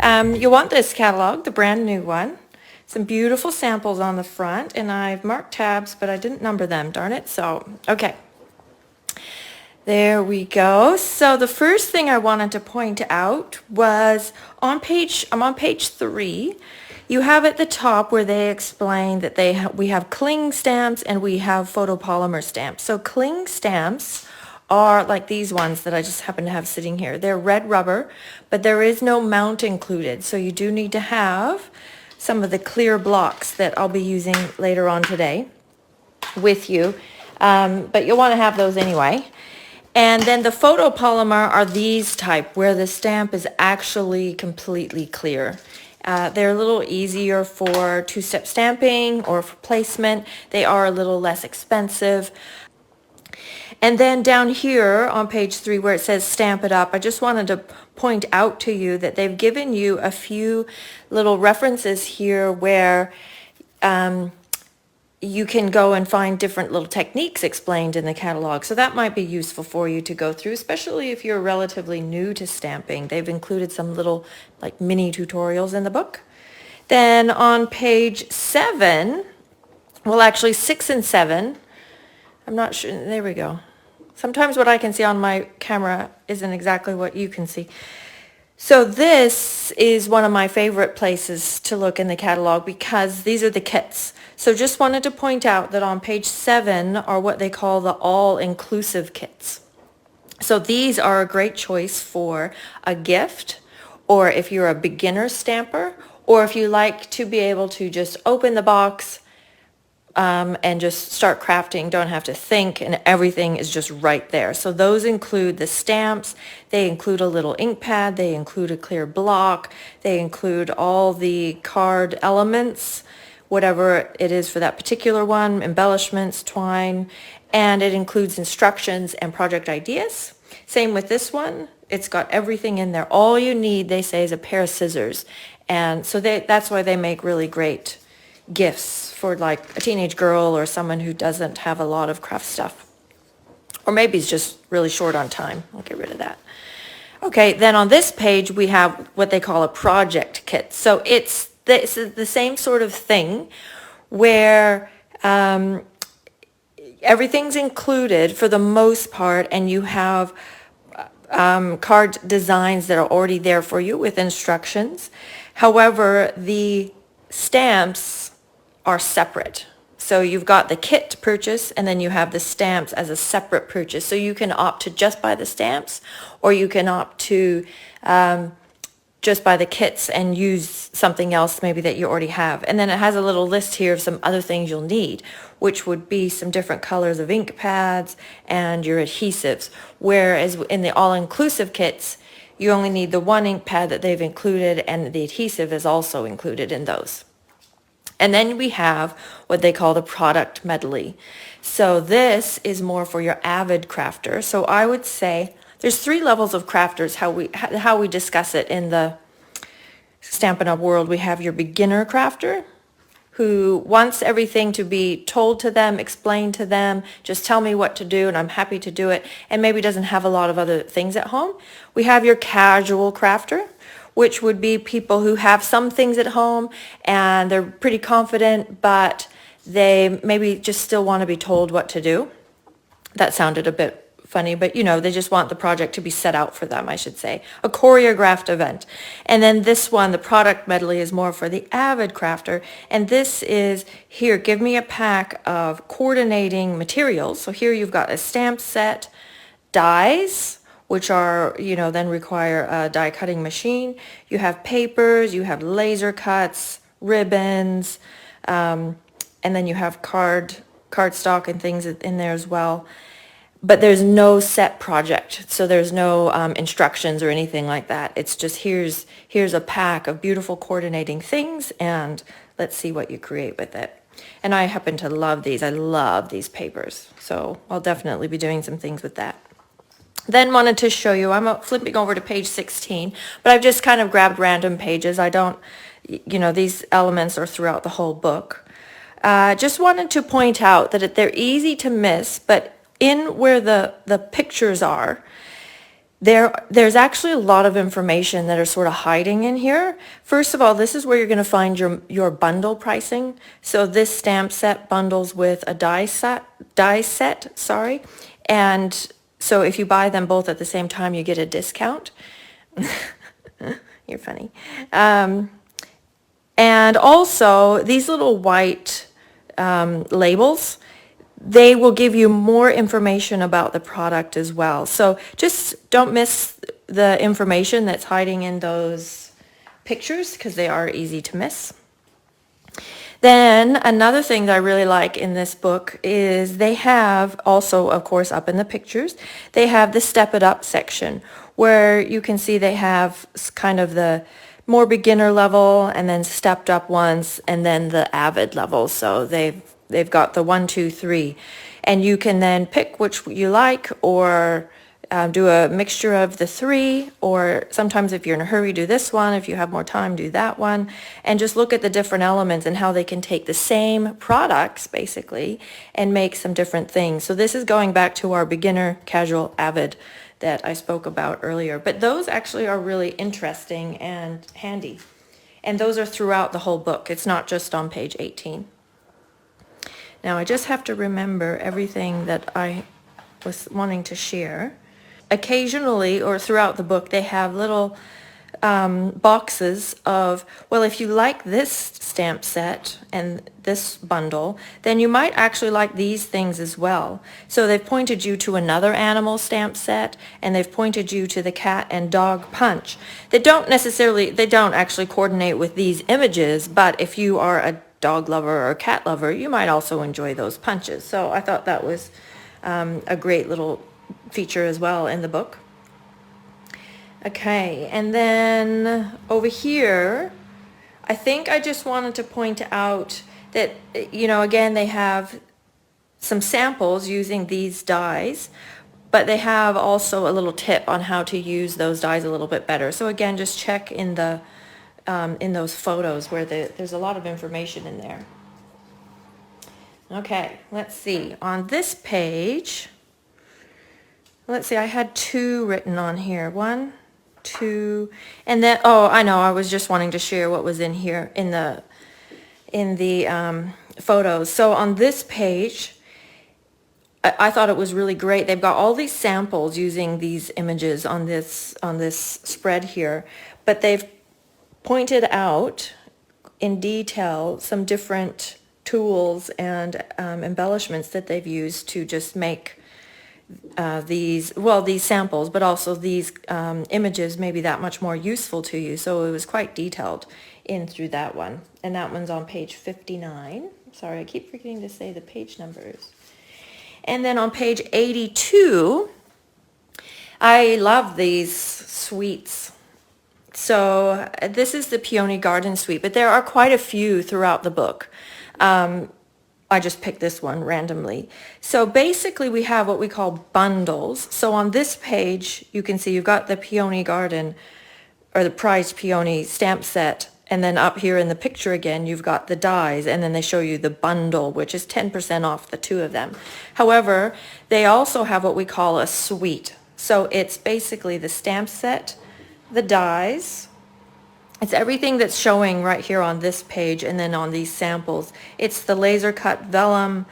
You'll want this catalog, the brand new one. Some beautiful samples on the front, and I've marked tabs, but I didn't number them, darn it. So, okay. There we go. So the first thing I wanted to point out was I'm on page 3. You have at the top where they explain that we have cling stamps and we have photopolymer stamps. So cling stamps are like these ones that I just happen to have sitting here. They're red rubber, but there is no mount included. So you do need to have some of the clear blocks that I'll be using later on today with you. But you'll want to have those anyway. And then the photopolymer are these type where the stamp is actually completely clear. They're a little easier for two-step stamping or for placement. They are a little less expensive. And then down here on page 3 where it says Stamp It Up, I just wanted to point out to you that they've given you a few little references here where you can go and find different little techniques explained in the catalog. So that might be useful for you to go through, especially if you're relatively new to stamping. They've included some little like mini tutorials in the book. Then on page 7, well actually 6 and 7, I'm not sure, there we go. Sometimes what I can see on my camera isn't exactly what you can see. So this is one of my favorite places to look in the catalog because these are the kits. So just wanted to point out that on page 7 are what they call the all-inclusive kits. So these are a great choice for a gift, or if you're a beginner stamper, or if you like to be able to just open the box and just start crafting, don't have to think, and everything is just right there. So those include the stamps, they include a little ink pad, they include a clear block, they include all the card elements, whatever it is for that particular one, embellishments, twine, and it includes instructions and project ideas. Same with this one, it's got everything in there. All you need, they say, is a pair of scissors. And so that's why they make really great gifts for like a teenage girl or someone who doesn't have a lot of craft stuff. Or maybe it's just really short on time. I'll get rid of that. Okay, then on this page we have what they call a project kit. So it's the same sort of thing where everything's included for the most part, and you have card designs that are already there for you with instructions. However, the stamps are separate. So you've got the kit purchase and then you have the stamps as a separate purchase. So you can opt to just buy the stamps, or you can opt to just buy the kits and use something else maybe that you already have. And then it has a little list here of some other things you'll need, which would be some different colors of ink pads and your adhesives. Whereas in the all-inclusive kits, you only need the one ink pad that they've included, and the adhesive is also included in those. And then we have what they call the product medley. So this is more for your avid crafter. So I would say there's 3 levels of crafters, how we discuss it in the Stampin' Up! World. We have your beginner crafter, who wants everything to be told to them, explained to them, just tell me what to do and I'm happy to do it, and maybe doesn't have a lot of other things at home. We have your casual crafter, which would be people who have some things at home and they're pretty confident, but they maybe just still want to be told what to do. That sounded a bit funny, but you know, they just want the project to be set out for them, I should say. A choreographed event. And then this one, the product medley, is more for the avid crafter. And this is, here, give me a pack of coordinating materials. So here you've got a stamp set, dies, which are, you know, then require a die cutting machine. You have papers, you have laser cuts, ribbons, and then you have cardstock and things in there as well. But there's no set project, so there's no instructions or anything like that. It's just here's a pack of beautiful coordinating things, and let's see what you create with it. And I happen to love these. I love these papers, so I'll definitely be doing some things with that. Then wanted to show you, I'm flipping over to page 16, but I've just kind of grabbed random pages. I don't, you know, these elements are throughout the whole book. Just wanted to point out that they're easy to miss, but in where the pictures are, There's actually a lot of information that are sort of hiding in here. First of all, this is where you're going to find your bundle pricing. So this stamp set bundles with a die set, sorry. And so if you buy them both at the same time, you get a discount. You're funny. And also these little white labels, they will give you more information about the product as well. So just don't miss the information that's hiding in those pictures because they are easy to miss. Then another thing that I really like in this book is they have also, of course, up in the pictures, they have the Step It Up section where you can see they have kind of the more beginner level and then stepped up ones and then the avid level. So they've got the 1, 2, 3, and you can then pick which you like or do a mixture of the three, or sometimes if you're in a hurry, do this one. If you have more time, do that one. And just look at the different elements and how they can take the same products, basically, and make some different things. So this is going back to our beginner, casual, avid that I spoke about earlier. But those actually are really interesting and handy. And those are throughout the whole book. It's not just on page 18. Now I just have to remember everything that I was wanting to share. Occasionally or throughout the book they have little boxes of, well, if you like this stamp set and this bundle, then you might actually like these things as well. So they've pointed you to another animal stamp set, and they've pointed you to the cat and dog punch. They don't actually coordinate with these images, but if you are a dog lover or a cat lover, you might also enjoy those punches. So I thought that was a great little feature as well in the book. Okay, and then over here, I think I just wanted to point out that, again, they have some samples using these dies, but they have also a little tip on how to use those dies a little bit better. So again, just check in those photos where there's a lot of information in there. Okay, let's see. On this page, let's see, I had 2 written on here. 1, 2, and then, I know, I was just wanting to share what was in here in the photos. So on this page, I thought it was really great. They've got all these samples using these images on this spread here, but they've pointed out in detail some different tools and embellishments that they've used to just make these samples, but also these images maybe that much more useful to you. So it was quite detailed in through that one. And that one's on page 59. Sorry, I keep forgetting to say the page numbers. And then on page 82, I love these suites. So this is the Peony Garden Suite, but there are quite a few throughout the book. I just picked this one randomly. So basically we have what we call bundles. So on this page, you can see you've got the Peony Garden, or the prized Peony stamp set, and then up here in the picture again, you've got the dies, and then they show you the bundle, which is 10% off the 2 of them. However, they also have what we call a suite. So it's basically the stamp set, the dies, it's everything that's showing right here on this page and then on these samples. It's the laser cut vellum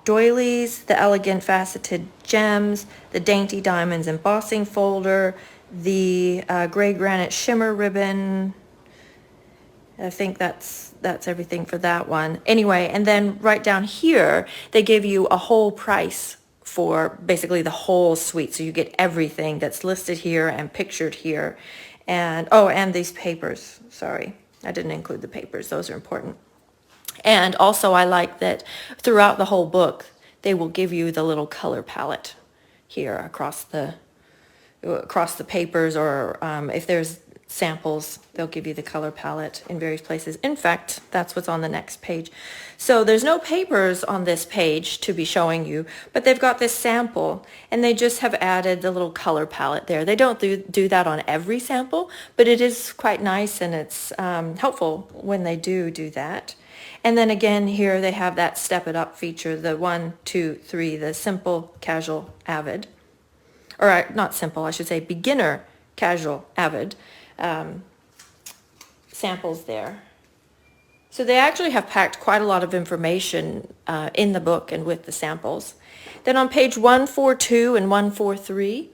doilies, the elegant faceted gems, the dainty diamonds embossing folder, the gray granite shimmer ribbon. I think that's everything for that one. Anyway, and then right down here, they give you a whole price for basically the whole suite. So you get everything that's listed here and pictured here. And, and these papers. Sorry, I didn't include the papers. Those are important. And also I like that throughout the whole book, they will give you the little color palette here across the papers, or if there's samples, they'll give you the color palette in various places. In fact, that's what's on the next page. So there's no papers on this page to be showing you, but they've got this sample, and they just have added the little color palette there. They don't do that on every sample, but it is quite nice, and it's helpful when they do that. And then again here they have that Step It Up feature, the 1, 2, 3, the simple, casual, avid. or not simple, I should say beginner, casual, avid samples there. So they actually have packed quite a lot of information in the book and with the samples. Then on page 142 and 143,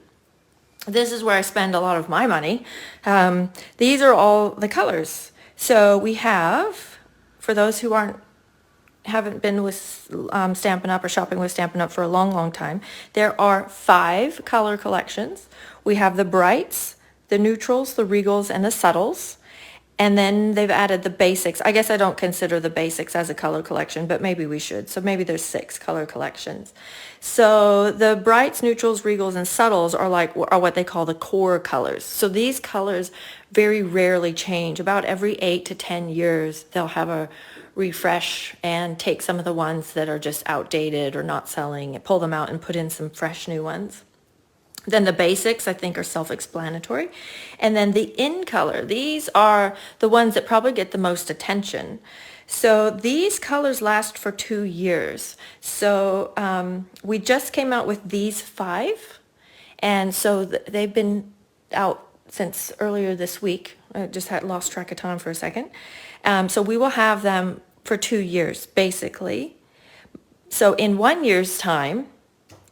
this is where I spend a lot of my money. These are all the colors. So we have, for those who haven't been with Stampin' Up or shopping with Stampin' Up for a long, long time, there are 5 color collections. We have the brights, the neutrals, the regals, and the subtles. And then they've added the basics. I guess I don't consider the basics as a color collection, but maybe we should. So maybe there's 6 color collections. So the brights, neutrals, regals, and subtles are what they call the core colors. So these colors very rarely change. About every 8 to 10 years, they'll have a refresh and take some of the ones that are just outdated or not selling, pull them out and put in some fresh new ones. Then the basics, I think, are self-explanatory. And then the in color, these are the ones that probably get the most attention. So these colors last for 2 years. So we just came out with these 5. And so they've been out since earlier this week. I just had lost track of time for a second. So we will have them for 2 years, basically. So in 1 year's time,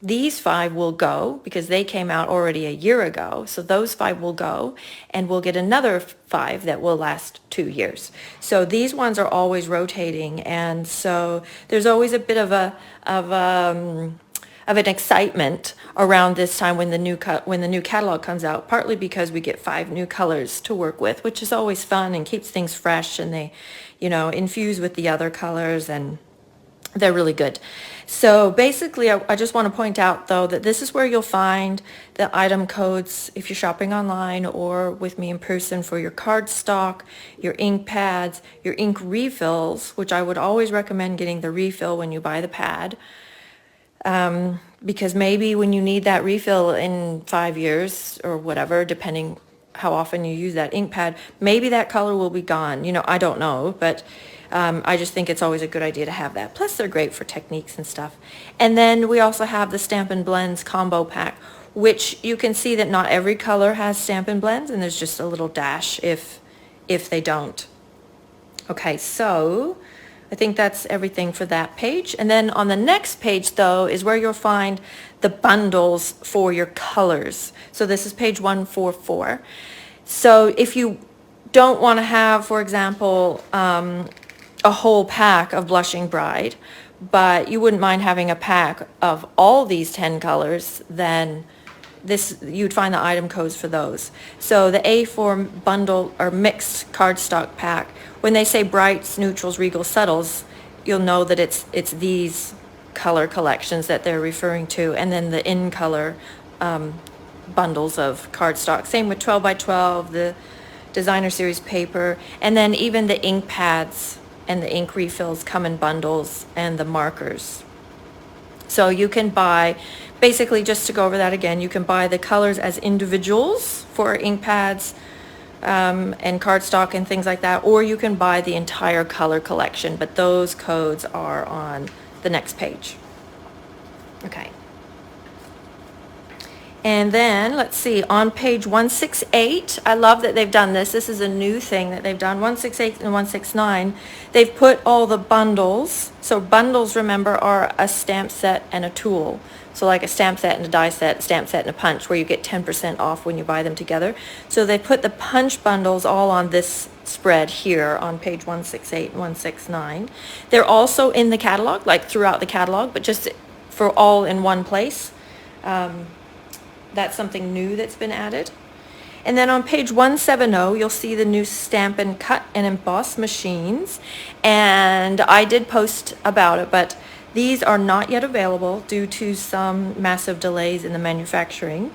these 5 will go because they came out already a year ago. So those 5 will go, and we'll get another 5 that will last 2 years. So these ones are always rotating, and so there's always a bit of an excitement around this time when the new catalog comes out. Partly because we get 5 new colors to work with, which is always fun and keeps things fresh, and they, infuse with the other colors, and they're really good. So basically, I just want to point out, though, that this is where you'll find the item codes if you're shopping online or with me in person for your cardstock, your ink pads, your ink refills, which I would always recommend getting the refill when you buy the pad, because maybe when you need that refill in 5 years or whatever, depending how often you use that ink pad, maybe that color will be gone. I don't know, but I just think it's always a good idea to have that. Plus, they're great for techniques and stuff. And then we also have the Stampin' Blends combo pack, which you can see that not every color has Stampin' Blends, and there's just a little dash if they don't. Okay, so I think that's everything for that page. And then on the next page, though, is where you'll find the bundles for your colors. So this is page 144. So if you don't want to have, for example, a whole pack of Blushing Bride, but you wouldn't mind having a pack of all these 10 colors, then you'd find the item codes for those. So the A4 bundle or mixed cardstock pack, when they say brights, neutrals, regals, subtles, you'll know that it's these color collections that they're referring to, and then the in color bundles of cardstock. Same with 12 by 12, the designer series paper, and then even the ink pads and the ink refills come in bundles, and the markers. So you can buy, basically, just to go over that again, you can buy the colors as individuals for ink pads and cardstock and things like that, or you can buy the entire color collection, but those codes are on the next page. Okay. And then, let's see, on page 168, I love that they've done this. This is a new thing that they've done. 168 and 169, they've put all the bundles. So bundles, remember, are a stamp set and a tool. So like a stamp set and a die set, stamp set and a punch, where you get 10% off when you buy them together. So they put the punch bundles all on this spread here on page 168 and 169. They're also in the catalog, like throughout the catalog, but just for all in one place. That's something new that's been added. And then on page 170, you'll see the new Stampin' Cut and Emboss machines. And I did post about it, but these are not yet available due to some massive delays in the manufacturing.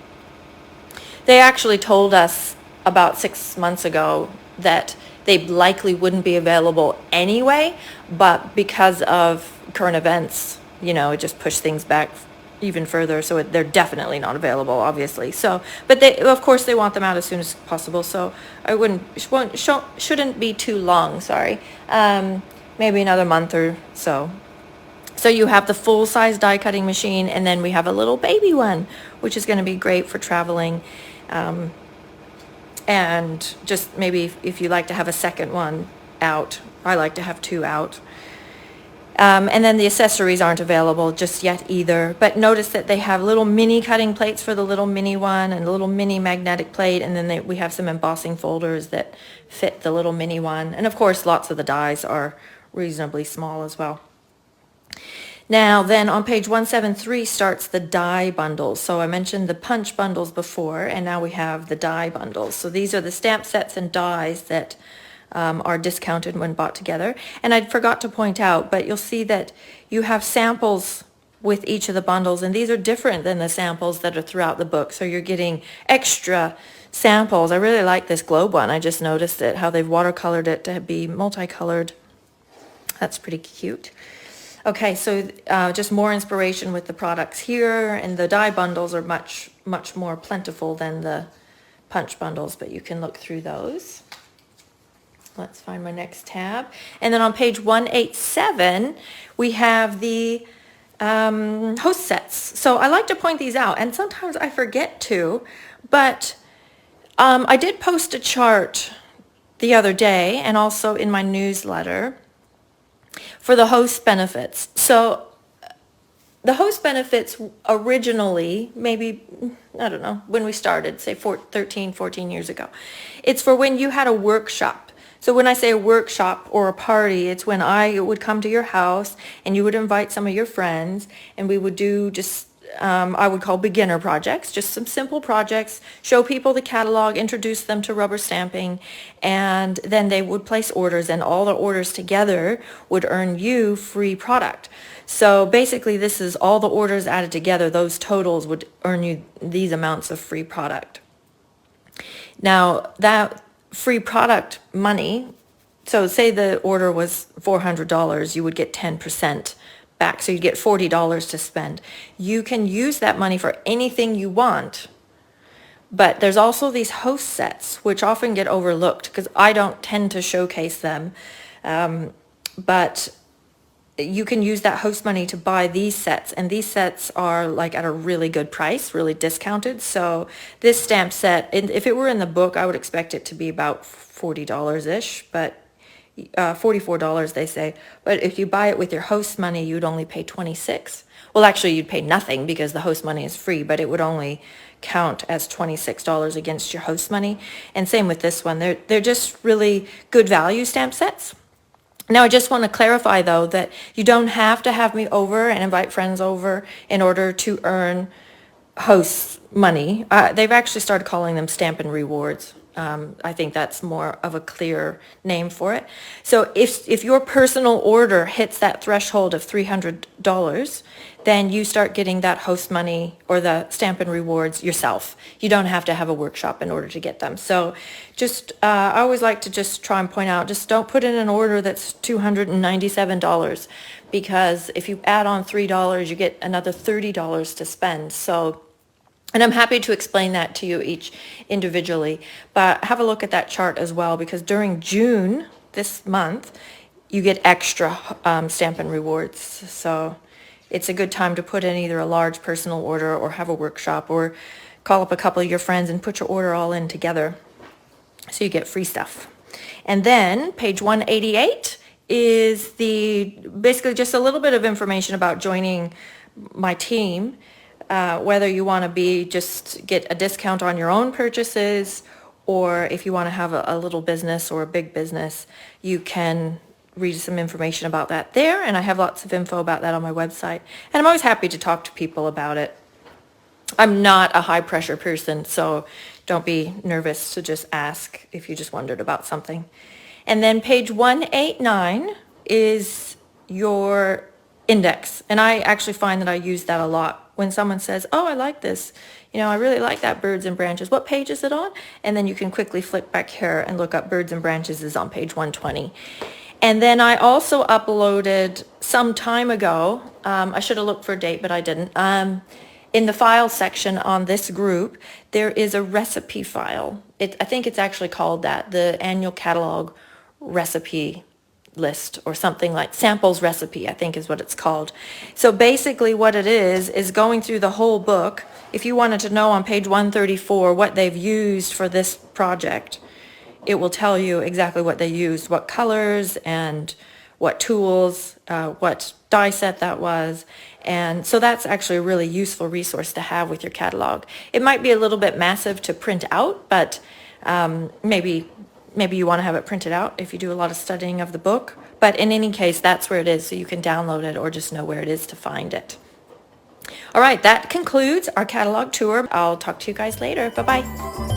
They actually told us about 6 months ago that they likely wouldn't be available anyway, but because of current events, it just pushed things back even further, so they're definitely not available, obviously. So, but of course they want them out as soon as possible, so I shouldn't be too long, sorry. Maybe another month or so. So you have the full-size die cutting machine, and then we have a little baby one, which is going to be great for traveling. And just maybe if you like to have a second one out. I like to have two out. And then the accessories aren't available just yet either. But notice that they have little mini cutting plates for the little mini one and a little mini magnetic plate. And then we have some embossing folders that fit the little mini one. And of course, lots of the dies are reasonably small as well. Now then on page 173 starts the die bundles. So I mentioned the punch bundles before, and now we have the die bundles. So these are the stamp sets and dies that are discounted when bought together. And I forgot to point out, but you'll see that you have samples with each of the bundles, and these are different than the samples that are throughout the book. So you're getting extra samples. I really like this globe one. I just noticed it, how they've watercolored it to be multicolored. That's pretty cute. Okay, so just more inspiration with the products here, and the die bundles are much more plentiful than the punch bundles, but you can look through those. Let's find my next tab. And then on page 187, we have the host sets. So I like to point these out, and sometimes I forget to, but I did post a chart the other day and also in my newsletter for the host benefits. So the host benefits originally, maybe, I don't know, when we started, say 13, 14 years ago, it's for when you had a workshop. So when I say a workshop or a party, it's when I would come to your house and you would invite some of your friends, and we would do just, I would call beginner projects, just some simple projects, show people the catalog, introduce them to rubber stamping, and then they would place orders, and all the orders together would earn you free product. So basically this is all the orders added together, those totals would earn you these amounts of free product. Now that free product money, so say the order was $400, you would get 10% back, so you get $40 to spend. You can use that money for anything you want, but there's also these host sets which often get overlooked because I don't tend to showcase them, but you can use that host money to buy these sets, and these sets are like at a really good price, really discounted. So this stamp set, if it were in the book, I would expect it to be about $40-ish, but $44 they say. But if you buy it with your host money, you'd only pay $26. Well, actually you'd pay nothing because the host money is free, but it would only count as $26 against your host money. And same with this one. They're just really good value stamp sets. Now, I just want to clarify, though, that you don't have to have me over and invite friends over in order to earn host money. They've actually started calling them Stampin' Rewards. I think that's more of a clear name for it. So if your personal order hits that threshold of $300, then you start getting that host money or the Stampin' Rewards yourself. You don't have to have a workshop in order to get them. So just, I always like to just try and point out, just don't put in an order that's $297, because if you add on $3, you get another $30 to spend. So, and I'm happy to explain that to you each individually, but have a look at that chart as well, because during June, this month, you get extra Stampin' Rewards. So it's a good time to put in either a large personal order or have a workshop, or call up a couple of your friends and put your order all in together so you get free stuff. And then page 188 is basically just a little bit of information about joining my team. Whether you want to just get a discount on your own purchases, or if you want to have a little business or a big business, you can read some information about that there, and I have lots of info about that on my website, and I'm always happy to talk to people about it. I'm not a high pressure person, so don't be nervous to just ask if you just wondered about something. And then page 189 is your index, and I actually find that I use that a lot. When someone says, oh, I like this, I really like that Birds and Branches. What page is it on? And then you can quickly flick back here and look up Birds and Branches is on page 120. And then I also uploaded some time ago, I should have looked for a date, but I didn't. In the file section on this group, there is a recipe file. I think it's actually called that, the annual catalog recipe list or something like samples recipe, I think is what it's called. So basically what it is going through the whole book. If you wanted to know on page 134 what they've used for this project, it will tell you exactly what they used, what colors and what tools, what die set that was. And so that's actually a really useful resource to have with your catalog. It might be a little bit massive to print out, but maybe you want to have it printed out if you do a lot of studying of the book. But in any case, that's where it is, so you can download it or just know where it is to find it. All right, that concludes our catalog tour. I'll talk to you guys later. Bye-bye.